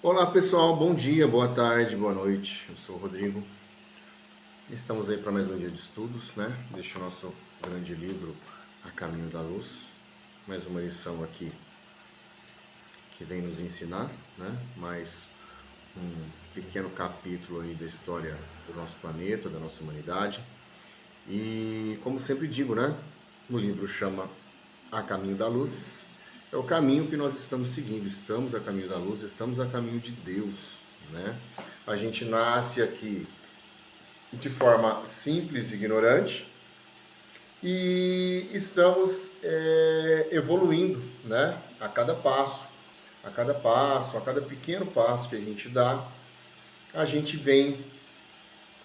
Olá pessoal, bom dia, boa tarde, boa noite. Eu sou o Rodrigo. Estamos aí para mais um dia de estudos, né? Deste nosso grande livro A Caminho da Luz. Mais uma lição aqui que vem nos ensinar, né? Mais um pequeno capítulo aí da história do nosso planeta, da nossa humanidade. E como sempre digo, né? O livro chama A Caminho da Luz. É o caminho que nós estamos seguindo. Estamos a caminho da luz, estamos a caminho de Deus, né? A gente nasce aqui de forma simples e ignorante e estamos evoluindo, né? A cada pequeno passo que a gente dá, a gente vem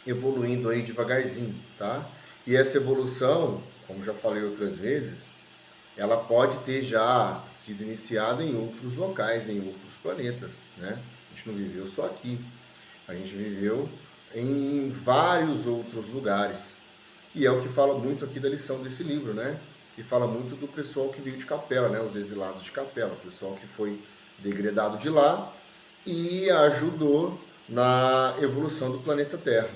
evoluindo aí devagarzinho, tá? E essa evolução, como já falei outras vezes, ela pode ter já sido iniciada em outros locais, em outros planetas, né? A gente não viveu só aqui, a gente viveu em vários outros lugares. E é o que fala muito aqui da lição desse livro, né? Que fala muito do pessoal que veio de Capela, né? Os exilados de Capela, o pessoal que foi degradado de lá e ajudou na evolução do planeta Terra.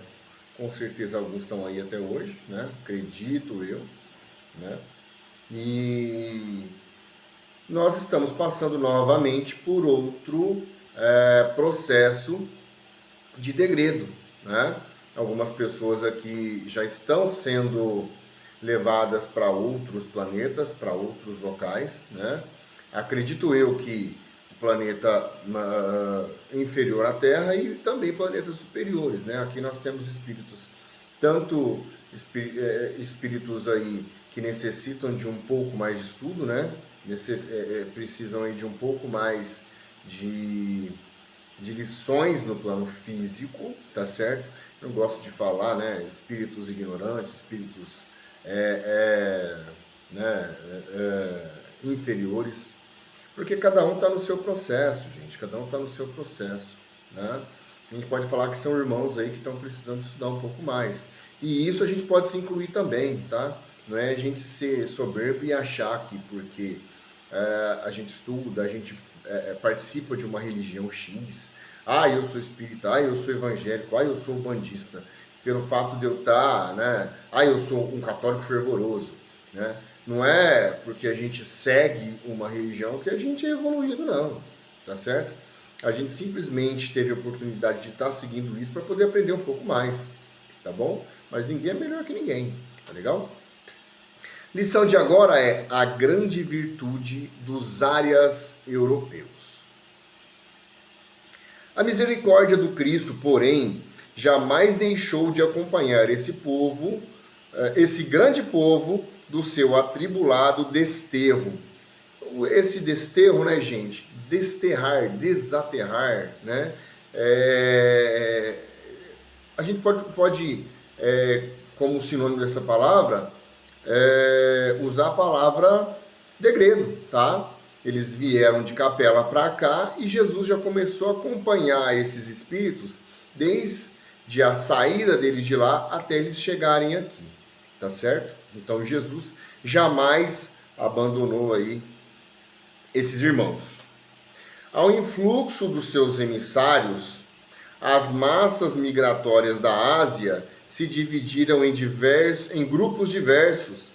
Com certeza alguns estão aí até hoje, né? Acredito eu, né? E nós estamos passando novamente por outro processo de degredo, né? Algumas pessoas aqui já estão sendo levadas para outros planetas, para outros locais, né? Acredito eu que o planeta inferior à Terra e também planetas superiores, né? Aqui nós temos espíritos, tanto espíritos aí que necessitam de um pouco mais de estudo, né? Precisam aí de um pouco mais de lições no plano físico, tá certo? Eu gosto de falar, né? Espíritos ignorantes, espíritos né, inferiores, porque cada um está no seu processo, gente. Cada um está no seu processo, né? A gente pode falar que são irmãos aí que estão precisando estudar um pouco mais. E isso a gente pode se incluir também, tá? Não é a gente ser soberbo e achar que porque a gente estuda, a gente participa de uma religião X, eu sou espírita, eu sou evangélico, eu sou bandista, pelo fato de eu estar, né? Eu sou um católico fervoroso, né? Não é porque a gente segue uma religião que a gente é evoluído, não, tá certo? A gente simplesmente teve a oportunidade de estar seguindo isso para poder aprender um pouco mais, tá bom? Mas ninguém é melhor que ninguém, tá legal? Lição de agora é a grande virtude dos árias europeus. A misericórdia do Cristo, porém, jamais deixou de acompanhar esse povo, esse grande povo, do seu atribulado desterro. Esse desterro, né, gente? Desterrar, desaterrar, né? A gente pode como sinônimo dessa palavra, usar a palavra degredo, tá? Eles vieram de Capela para cá e Jesus já começou a acompanhar esses espíritos desde a saída deles de lá até eles chegarem aqui, tá certo? Então Jesus jamais abandonou aí esses irmãos. Ao influxo dos seus emissários, as massas migratórias da Ásia se dividiram em grupos diversos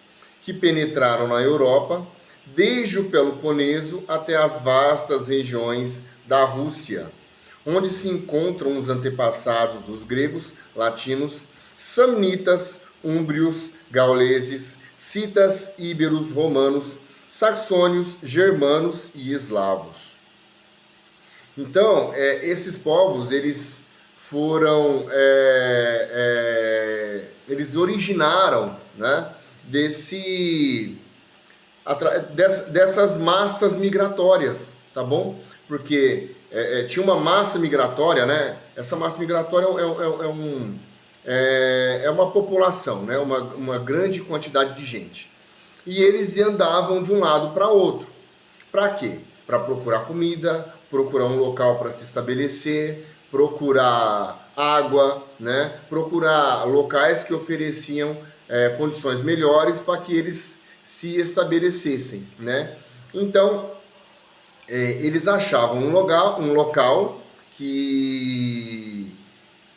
que penetraram na Europa, desde o Peloponeso até as vastas regiões da Rússia, onde se encontram os antepassados dos gregos, latinos, samnitas, úmbrios, gauleses, citas, íberos, romanos, saxônios, germanos e eslavos. Então, esses povos, eles foram, eles originaram, né, dessas massas migratórias, tá bom? Porque tinha uma massa migratória, né? Essa massa migratória é uma população, né? Uma grande quantidade de gente. E eles andavam de um lado para outro. Para quê? Para procurar comida, procurar um local para se estabelecer, procurar água, né? Procurar locais que ofereciam condições melhores para que eles se estabelecessem, né? Então, eles achavam um local que,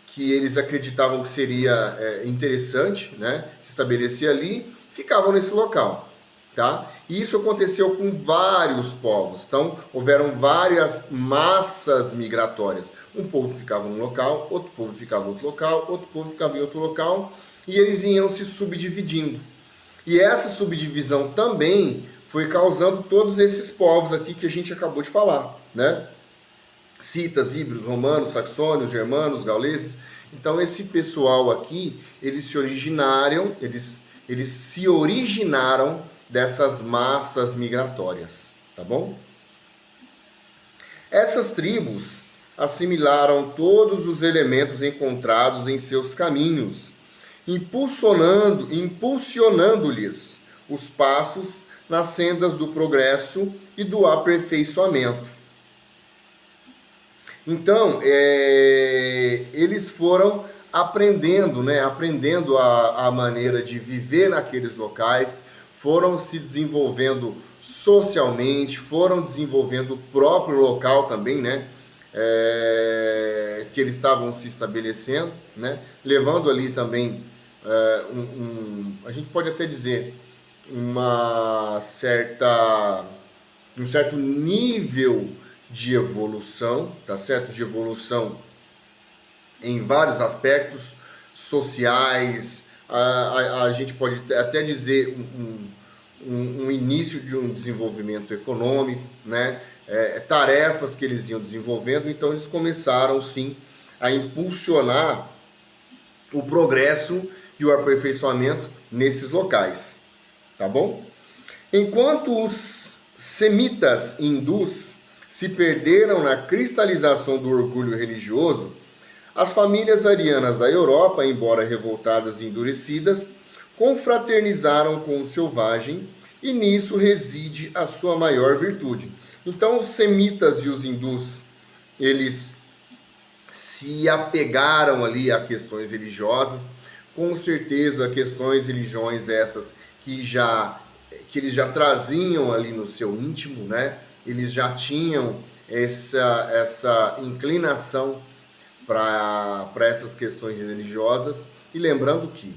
que eles acreditavam que seria interessante, né, se estabelecer ali, ficavam nesse local, tá? E isso aconteceu com vários povos. Então, houveram várias massas migratórias. Um povo ficava num local, outro povo ficava em outro local, outro povo ficava em outro local, e eles iam se subdividindo. E essa subdivisão também foi causando todos esses povos aqui que a gente acabou de falar, né? Citas, híbridos, romanos, saxônios, germanos, gauleses. Então esse pessoal aqui, eles se originaram dessas massas migratórias, tá bom? Essas tribos assimilaram todos os elementos encontrados em seus caminhos, impulsionando-lhes os passos nas sendas do progresso e do aperfeiçoamento. Então, eles foram aprendendo, né? Aprendendo a maneira de viver naqueles locais, foram se desenvolvendo socialmente, foram desenvolvendo o próprio local também, né? Que eles estavam se estabelecendo, né? Levando ali também, a gente pode até dizer, um certo nível de evolução, tá certo? De evolução em vários aspectos sociais, a gente pode até dizer um início de um desenvolvimento econômico, né? Tarefas que eles iam desenvolvendo, então eles começaram sim a impulsionar o progresso e o aperfeiçoamento nesses locais, tá bom? Enquanto os semitas hindus se perderam na cristalização do orgulho religioso, as famílias arianas da Europa, embora revoltadas e endurecidas, confraternizaram com o selvagem, e nisso reside a sua maior virtude. Então os semitas e os hindus, eles se apegaram ali a questões religiosas, com certeza questões religiões essas que eles já traziam ali no seu íntimo, né? Eles já tinham essa inclinação para essas questões religiosas. E lembrando que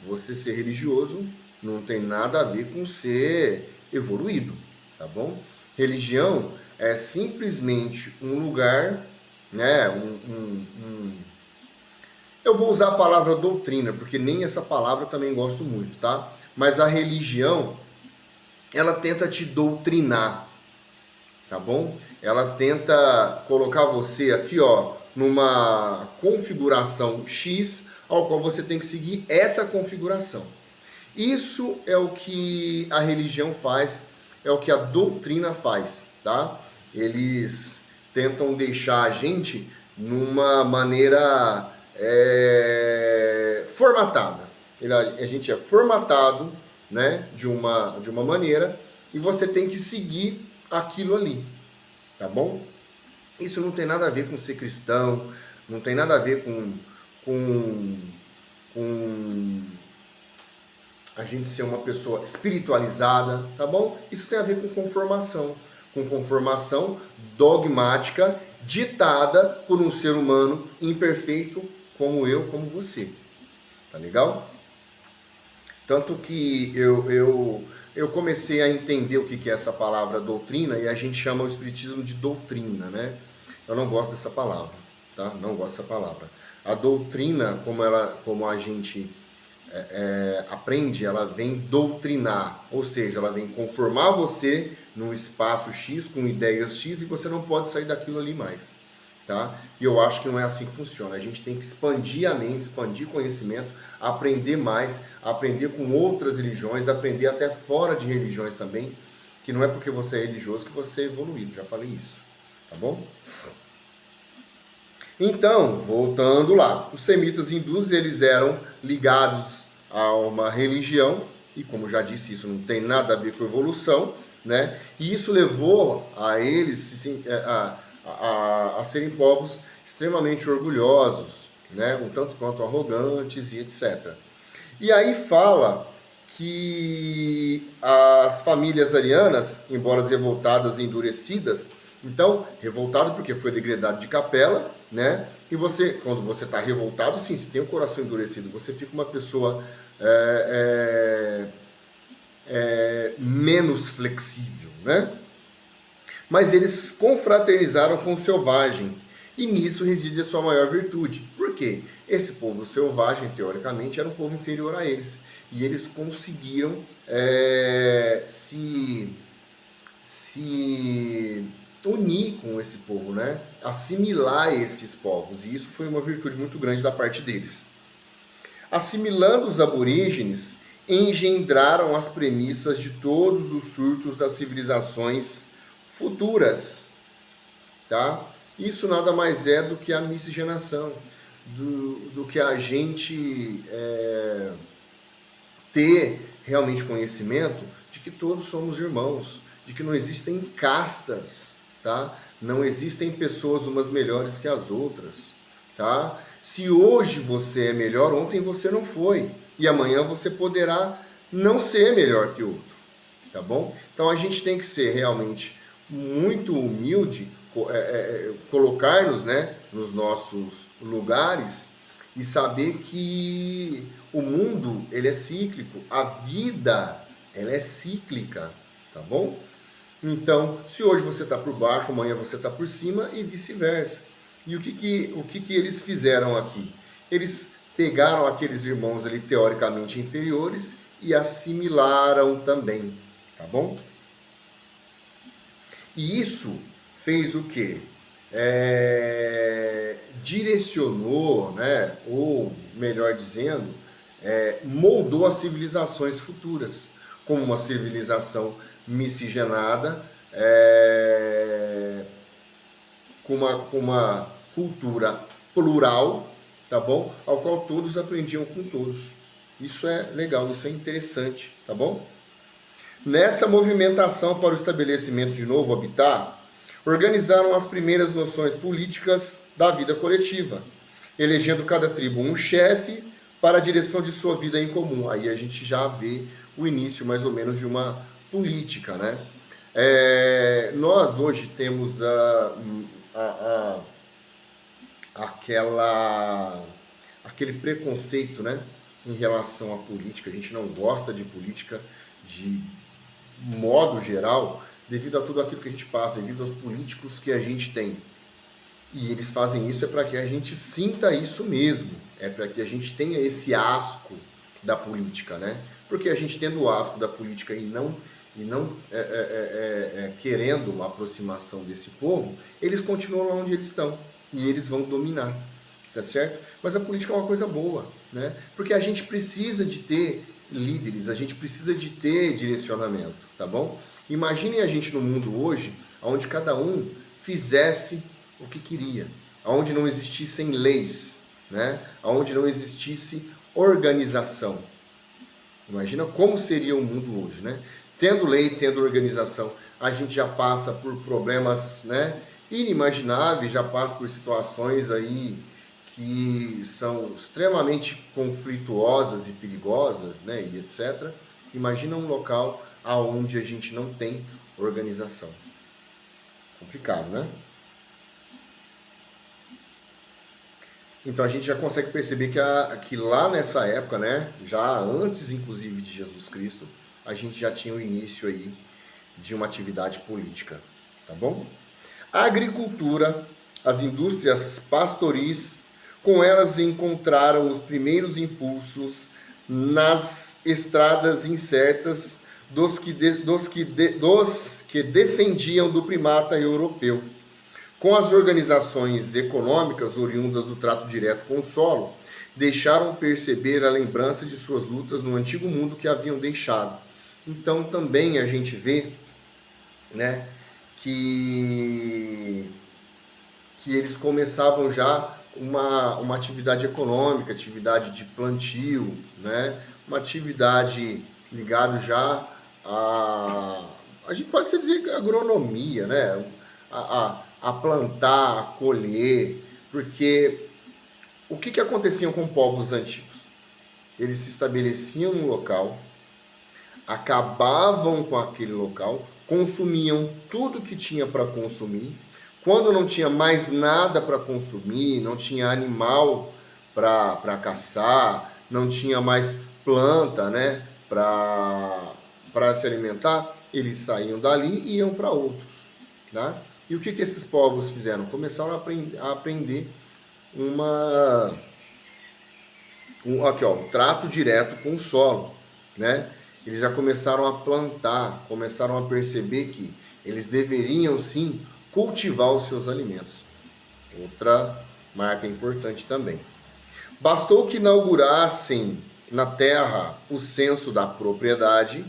você ser religioso não tem nada a ver com ser evoluído, tá bom? Religião é simplesmente um lugar, né? Eu vou usar a palavra doutrina, porque nem essa palavra eu também gosto muito, tá? Mas a religião, ela tenta te doutrinar, tá bom? Ela tenta colocar você aqui, ó, numa configuração X, ao qual você tem que seguir essa configuração. Isso é o que a religião faz, é o que a doutrina faz, tá? Eles tentam deixar a gente numa maneira formatada. A gente é formatado, né, de uma maneira, e você tem que seguir aquilo ali, tá bom? Isso não tem nada a ver com ser cristão, não tem nada a ver com a gente ser uma pessoa espiritualizada, tá bom? Isso tem a ver com conformação dogmática ditada por um ser humano imperfeito como eu, como você, tá legal? Tanto que eu comecei a entender o que é essa palavra doutrina, e a gente chama o espiritismo de doutrina, né? Eu não gosto dessa palavra, tá? Não gosto dessa palavra. A doutrina, como a gente aprende, ela vem doutrinar, ou seja, ela vem conformar você num espaço X, com ideias X, e você não pode sair daquilo ali mais, tá? E eu acho que não é assim que funciona. A gente tem que expandir a mente, expandir conhecimento, aprender mais, aprender com outras religiões, aprender até fora de religiões também, que não é porque você é religioso que você é evoluído, já falei isso, tá bom? Então, voltando lá, os semitas hindus, eles eram ligados a uma religião, e como já disse, isso não tem nada a ver com evolução, né? E isso levou a eles a serem povos extremamente orgulhosos, né? Um tanto quanto arrogantes e etc. E aí fala que as famílias arianas, embora revoltadas e endurecidas, Então, revoltado porque foi degradado de capela, né? E você, quando você está revoltado, sim, você tem o coração endurecido, você fica uma pessoa menos flexível, né? Mas eles confraternizaram com o selvagem, e nisso reside a sua maior virtude. Por quê? Esse povo selvagem, teoricamente, era um povo inferior a eles, e eles conseguiram se unir com esse povo, né? Assimilar esses povos, e isso foi uma virtude muito grande da parte deles. Assimilando os aborígenes, engendraram as premissas de todos os surtos das civilizações futuras, tá? Isso nada mais é do que a miscigenação, do que a gente ter realmente conhecimento de que todos somos irmãos, de que não existem castas, tá? Não existem pessoas umas melhores que as outras, tá? Se hoje você é melhor, ontem você não foi, e amanhã você poderá não ser melhor que o outro, tá bom? Então a gente tem que ser realmente muito humilde, colocar-nos, né, nos nossos lugares e saber que o mundo ele é cíclico, a vida ela é cíclica, tá bom? Então, se hoje você está por baixo, amanhã você está por cima e vice-versa. E o que eles fizeram aqui? Eles pegaram aqueles irmãos ali teoricamente inferiores e assimilaram também, tá bom? E isso fez o quê? Direcionou, né, ou melhor dizendo, moldou as civilizações futuras, como uma civilização miscigenada, com uma cultura plural, tá bom? Ao qual todos aprendiam com todos. Isso é legal, isso é interessante, tá bom? Nessa movimentação para o estabelecimento de novo habitat, organizaram as primeiras noções políticas da vida coletiva, elegendo cada tribo um chefe para a direção de sua vida em comum. Aí a gente já vê o início, mais ou menos, de uma política, né? Nós hoje temos aquele preconceito, né, em relação à política. A gente não gosta de política de modo geral, devido a tudo aquilo que a gente passa, devido aos políticos que a gente tem. E eles fazem isso para que a gente sinta isso mesmo, é para que a gente tenha esse asco da política, né? Porque a gente tendo o asco da política e não querendo uma aproximação desse povo, eles continuam lá onde eles estão e eles vão dominar, tá certo? Mas a política é uma coisa boa, né? Porque a gente precisa de ter líderes, a gente precisa de ter direcionamento, tá bom? Imaginem a gente no mundo hoje, onde cada um fizesse o que queria, onde não existissem leis, né? Onde não existisse organização. Imagina como seria o mundo hoje, né? Tendo lei, tendo organização, a gente já passa por problemas, né, inimagináveis, já passa por situações aí que são extremamente conflituosas e perigosas, né, e etc. Imagina um local aonde a gente não tem organização. Complicado, né? Então a gente já consegue perceber que lá nessa época, né, já antes inclusive de Jesus Cristo, a gente já tinha o início aí de uma atividade política, tá bom? A agricultura, as indústrias pastoris, com elas encontraram os primeiros impulsos nas estradas incertas dos que descendiam do primata europeu. Com as organizações econômicas oriundas do trato direto com o solo, deixaram perceber a lembrança de suas lutas no antigo mundo que haviam deixado. Então também a gente vê, né, que eles começavam já uma atividade econômica, atividade de plantio, né, uma atividade ligada já a gente pode dizer agronomia, né, a plantar, a colher, porque o que acontecia com povos antigos? Eles se estabeleciam num local, acabavam com aquele local, consumiam tudo que tinha para consumir. Quando não tinha mais nada para consumir, não tinha animal para caçar, não tinha mais planta, né, para se alimentar, eles saíam dali e iam para outros, né? E o que esses povos fizeram? Começaram a aprender um trato direto com o solo, né? Eles já começaram a plantar, começaram a perceber que eles deveriam sim cultivar os seus alimentos. Outra marca importante também. Bastou que inaugurassem na terra o senso da propriedade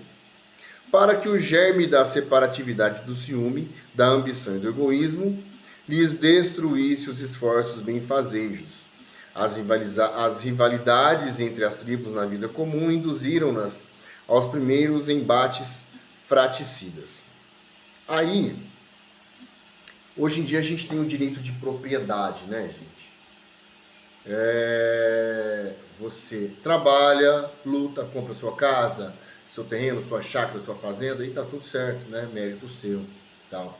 para que o germe da separatividade, do ciúme, da ambição e do egoísmo lhes destruísse os esforços benfazejos. As rivalidades entre as tribos na vida comum induziram-nas aos primeiros embates fraticidas. Aí, hoje em dia a gente tem o direito de propriedade, né, gente? Você trabalha, luta, compra sua casa, seu terreno, sua chácara, sua fazenda, e tá tudo certo, né? Mérito seu, tal.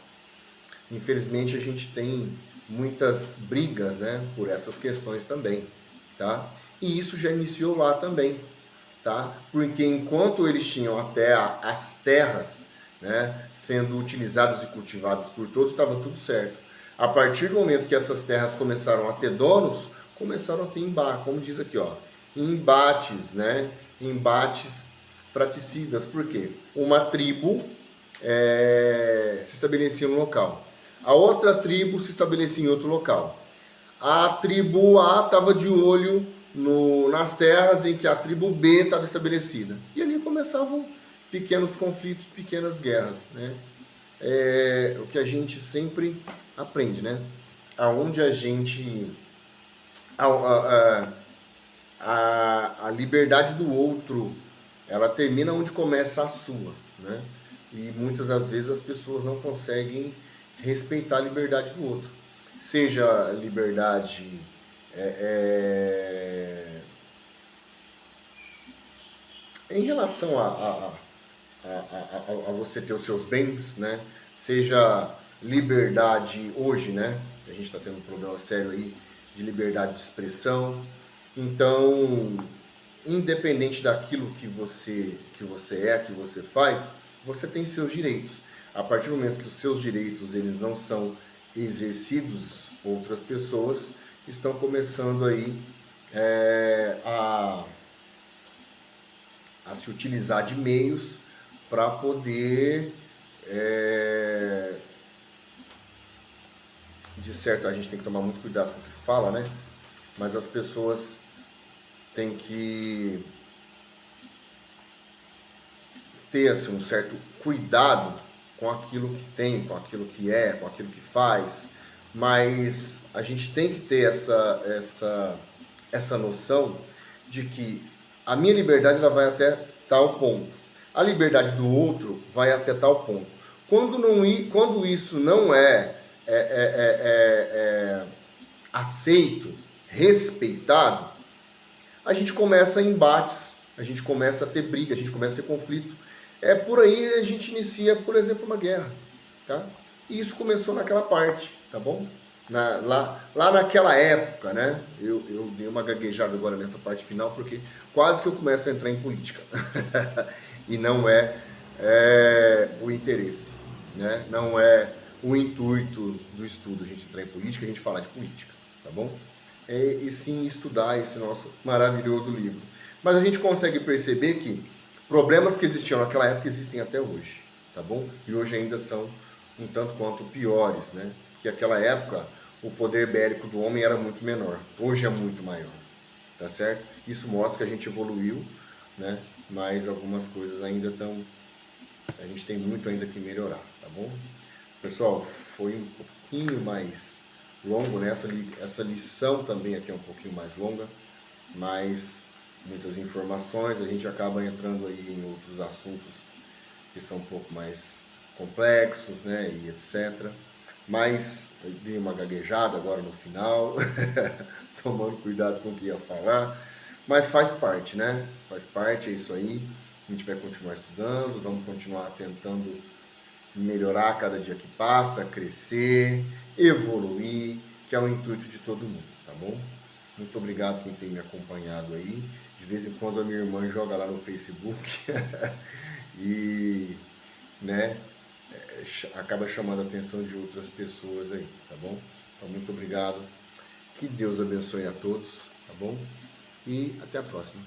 Infelizmente a gente tem muitas brigas, né, por essas questões também, tá? E isso já iniciou lá também, tá? Porque enquanto eles tinham até as terras, né, sendo utilizadas e cultivadas por todos, estava tudo certo. A partir do momento que essas terras começaram a ter donos, começaram a ter embates, como diz aqui, ó, embates, né? Embates fraticidas. Por quê? Uma tribo se estabelecia no local. A outra tribo se estabelecia em outro local. A tribo A estava de olho nas terras em que a tribo B estava estabelecida. E ali começavam pequenos conflitos, pequenas guerras, né? O que a gente sempre aprende, né? Aonde a gente... A liberdade do outro, ela termina onde começa a sua, né? E muitas das vezes as pessoas não conseguem respeitar a liberdade do outro. Seja liberdade em relação a você ter os seus bens, né? Seja liberdade hoje, né? A gente está tendo um problema sério aí de liberdade de expressão. Então, independente daquilo que você é, que você faz, você tem seus direitos. A partir do momento que os seus direitos eles não são exercidos, outras pessoas estão começando aí a se utilizar de meios para poder, de certo, a gente tem que tomar muito cuidado com o que fala, né? Mas as pessoas têm que ter assim, um certo cuidado com aquilo que tem, com aquilo que é, com aquilo que faz, mas a gente tem que ter essa noção de que a minha liberdade ela vai até tal ponto, a liberdade do outro vai até tal ponto. Quando isso não é aceito, respeitado, a gente começa embates, a gente começa a ter briga, a gente começa a ter conflito. Por aí a gente inicia, por exemplo, uma guerra, tá? E isso começou naquela parte, tá bom? Lá naquela época, né? Eu dei uma gaguejada agora nessa parte final, porque quase que eu começo a entrar em política. E não é o interesse, né? Não é o intuito do estudo a gente entrar em política, a gente falar de política, tá bom? E sim estudar esse nosso maravilhoso livro. Mas a gente consegue perceber que problemas que existiam naquela época existem até hoje, tá bom? E hoje ainda são um tanto quanto piores, né? Porque naquela época o poder bélico do homem era muito menor, hoje é muito maior, tá certo? Isso mostra que a gente evoluiu, né? Mas algumas coisas ainda estão... A gente tem muito ainda que melhorar, tá bom? Pessoal, foi um pouquinho mais longo, né? Essa lição também aqui é um pouquinho mais longa, mas muitas informações, a gente acaba entrando aí em outros assuntos que são um pouco mais complexos, né, e etc. Mas eu dei uma gaguejada agora no final, tomando cuidado com o que ia falar, mas faz parte, né? Faz parte, é isso aí. A gente vai continuar estudando, vamos continuar tentando melhorar a cada dia que passa, crescer, evoluir, que é o intuito de todo mundo, tá bom? Muito obrigado quem tem me acompanhado aí. De vez em quando a minha irmã joga lá no Facebook e, né, acaba chamando a atenção de outras pessoas aí, tá bom? Então, muito obrigado. Que Deus abençoe a todos, tá bom? E até a próxima.